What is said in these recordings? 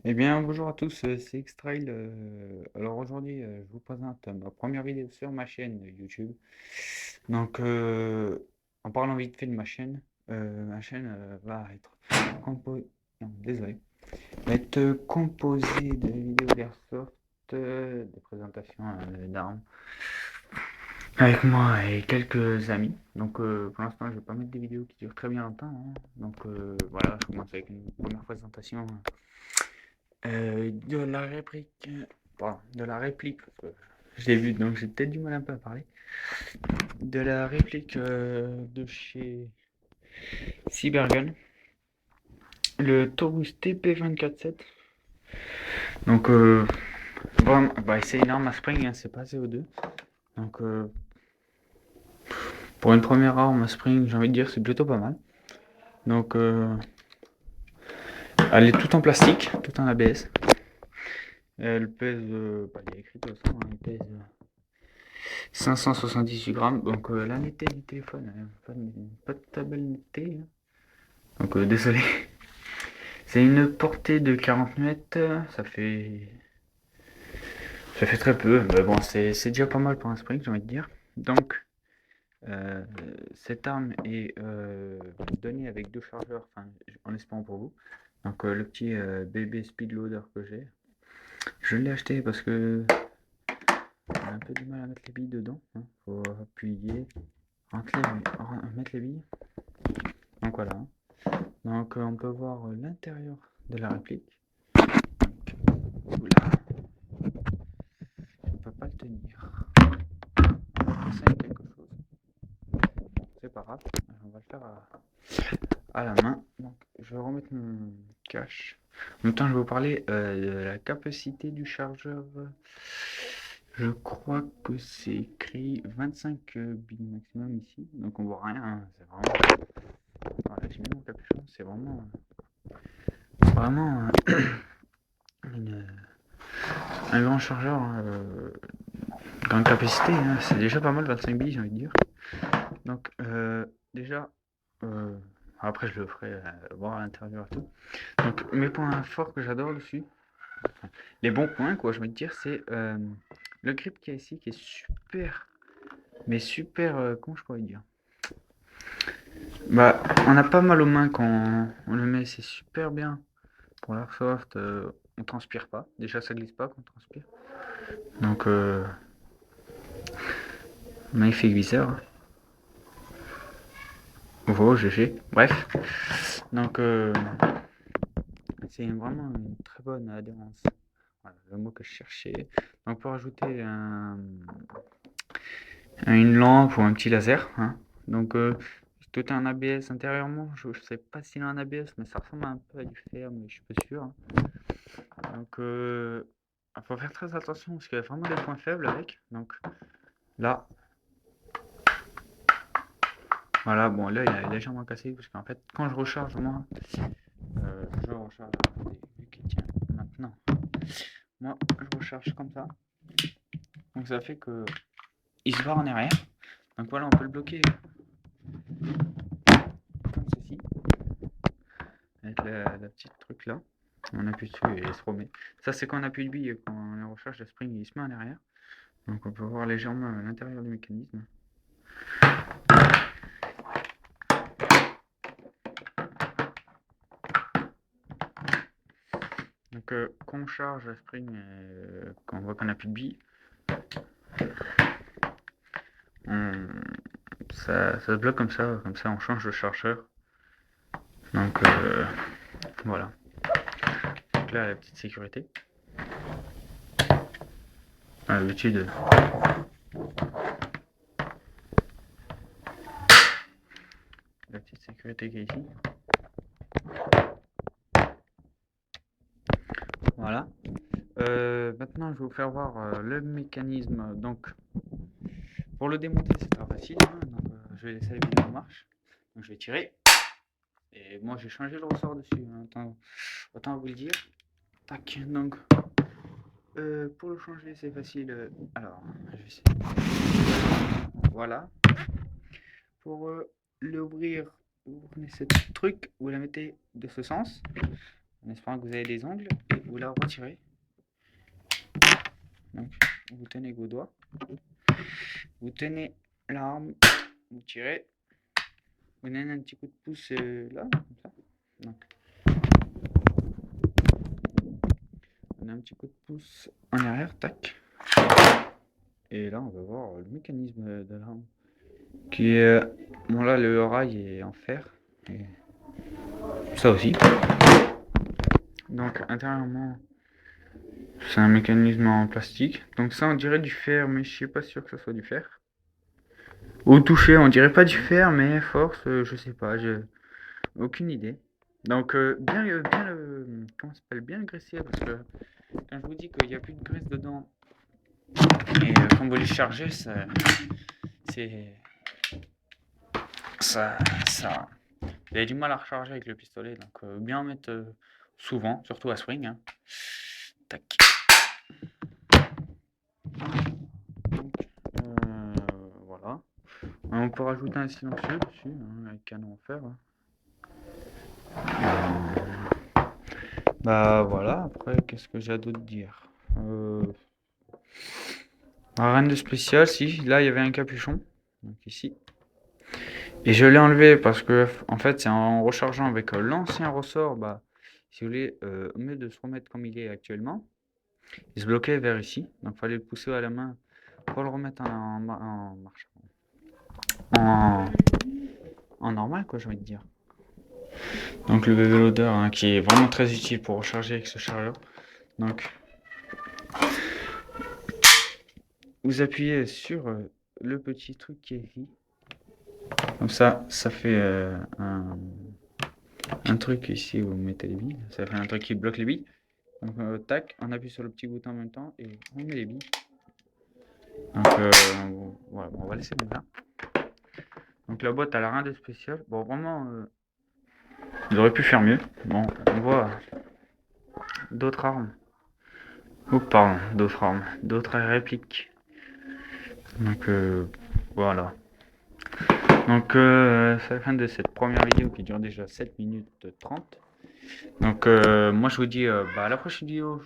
Eh bien, bonjour à tous, c'est Xtrail. Alors aujourd'hui, je vous présente ma première vidéo sur ma chaîne YouTube. Donc, en parlant vite fait de ma chaîne va être composée, non, désolé, va être composée de vidéos d'airsoft, de présentations d'armes, avec moi et quelques amis. Donc, pour l'instant, je vais pas mettre des vidéos qui durent très bien longtemps, hein. Donc, voilà, je commence avec une première présentation. De la réplique, pardon, de la réplique, je l'ai vu, donc j'ai peut-être du mal un peu à parler. De la réplique de chez Cybergun, le Taurus TP247. Donc, vraiment, bah, c'est une arme à spring, hein, c'est pas CO2. Donc, pour une première arme à spring, j'ai envie de dire, c'est plutôt pas mal. Donc, elle est toute en plastique, toute en ABS. Elle pèse, bah, il y a écrit de toute façon, hein, elle pèse 578 grammes. Donc la netteté du téléphone, pas de table netteté, hein. Donc désolé. C'est une portée de 40 mètres. Ça fait très peu. Mais bon, c'est déjà pas mal pour un sprint, j'ai envie de dire. Donc euh, cette arme est donnée avec deux chargeurs, enfin en espérant pour vous. Donc le petit BB Speed Loader que j'ai. Je l'ai acheté parce que on a un peu du mal à mettre les billes dedans, hein. Faut appuyer, mettre les billes. Donc voilà. Donc on peut voir l'intérieur de la réplique. Oula, je ne peux pas le tenir. On va essayer quelque chose. C'est pas grave, on va le faire à la main. Donc je vais remettre mon cache. En même temps, je vais vous parler de la capacité du chargeur. Je crois que c'est écrit 25 billes maximum ici. Donc on voit rien, hein. C'est vraiment. Voilà, j'ai mis mon capuchon. C'est vraiment une, un grand chargeur, hein, grande capacité, hein. C'est déjà pas mal 25 billes, j'ai envie de dire. Donc déjà, euh, après je le ferai voir à l'intérieur et tout. Donc mes points forts que j'adore dessus, enfin, les bons points quoi, je veux dire, c'est le grip qu'il y a ici qui est super, mais super, comment je pourrais dire. Bah, on a pas mal aux mains quand on le met, c'est super bien. Pour l'airsoft, on transpire pas. Déjà, ça glisse pas quand on transpire. Donc, magnifique viseur. Oh, GG. Bref. Donc, c'est vraiment une très bonne adhérence. Voilà, le mot que je cherchais. Donc, pour ajouter une lampe ou un petit laser, hein. Donc, tout est en ABS intérieurement. Je ne sais pas s'il est en ABS, mais ça ressemble un peu à du fer, mais je suis pas sûr, hein. Donc, il faut faire très attention parce qu'il y a vraiment des points faibles avec. Donc, là, voilà, bon, là, il est légèrement cassé parce qu'en fait, quand je recharge, moi, je recharge. Attendez, vu qu'il tient maintenant. Moi, je recharge comme ça. Donc, ça fait que il se barre en arrière. Donc, voilà, on peut le bloquer comme ceci, avec la petite truc là. On appuie dessus et il se remet. Ça, c'est quand on appuie le bille, quand on recharge le spring, il se met en arrière. Donc, on peut voir légèrement l'intérieur du mécanisme. Donc, quand on charge le spring, quand on voit qu'on n'a plus de bille, ça se bloque comme ça on change de chargeur. Donc voilà. Donc là, la petite sécurité. À l'habitude, la petite sécurité qui est ici. Voilà. Maintenant, je vais vous faire voir le mécanisme. Donc, pour le démonter, c'est très facile, hein. Donc, je vais laisser la vidéo en marche. Donc, je vais tirer. Et moi, j'ai changé le ressort dessus, hein. Autant vous le dire. Tac. Donc, pour le changer, c'est facile. Alors, je vais essayer. Voilà. Pour l'ouvrir, vous prenez ce truc, vous la mettez de ce sens, en espérant que vous avez des angles, et vous la retirez. Donc, vous tenez avec vos doigts. Vous tenez l'arme, vous tirez. Vous donnez un petit coup de pouce là, comme ça. Donc, on a un petit coup de pouce en arrière, tac. Et là, on va voir le mécanisme de l'arme. Qui est. Bon, là, le rail est en fer. Et ça aussi. Donc, intérieurement, c'est un mécanisme en plastique. Donc, ça, on dirait du fer, mais je suis pas sûr que ce soit du fer. Au toucher, on dirait pas du fer, mais force, je sais pas, j'ai aucune idée. Donc, comment ça s'appelle, bien le graisser, parce que quand je vous dis qu'il n'y a plus de graisse dedans, et quand vous les chargez, c'est, ça, vous avez du mal à recharger avec le pistolet, donc bien en mettre souvent, surtout à swing, hein. Tac. Donc, voilà. On peut rajouter un silencieux dessus, hein, avec canon en fer. Bah voilà, après, qu'est-ce que j'ai à d'autre dire? Rien de spécial, si. Là, il y avait un capuchon, donc ici. Et je l'ai enlevé parce que, en fait, c'est en rechargeant avec l'ancien ressort, bah, si vous voulez, au mieux de se remettre comme il est actuellement, il se bloquait vers ici. Donc, il fallait le pousser à la main pour le remettre en marche. En, en normal, quoi, j'ai envie de dire. Donc, le bébé loader, hein, qui est vraiment très utile pour recharger avec ce chargeur. Donc, vous appuyez sur le petit truc qui est ici. Comme ça fait un truc ici où vous mettez les billes. Ça fait un truc qui bloque les billes. Donc tac, on appuie sur le petit bouton en même temps et on met les billes. Donc voilà, bon, on va laisser comme ça. Donc la boîte elle a rien de spécial. Bon vraiment, ils auraient pu faire mieux. Bon, on voit d'autres armes. Oh pardon, d'autres répliques. Donc voilà. Donc c'est la fin de cette première vidéo qui dure déjà 7 minutes 30. Donc moi je vous dis bah, à la prochaine vidéo.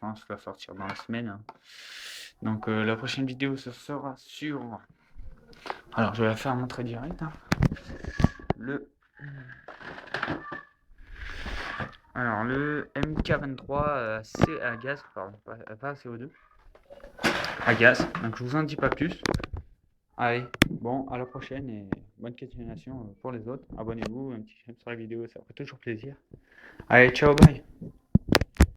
Ça va sortir dans la semaine, hein. Donc la prochaine vidéo ce sera sur. Alors je vais la faire montrer direct, hein. Le MK23 C à gaz, pardon, pas à CO2, à gaz. Donc je vous en dis pas plus. Allez, bon, à la prochaine et bonne continuation pour les autres. Abonnez-vous, un petit j'aime sur la vidéo, ça ferait toujours plaisir. Allez, ciao, bye.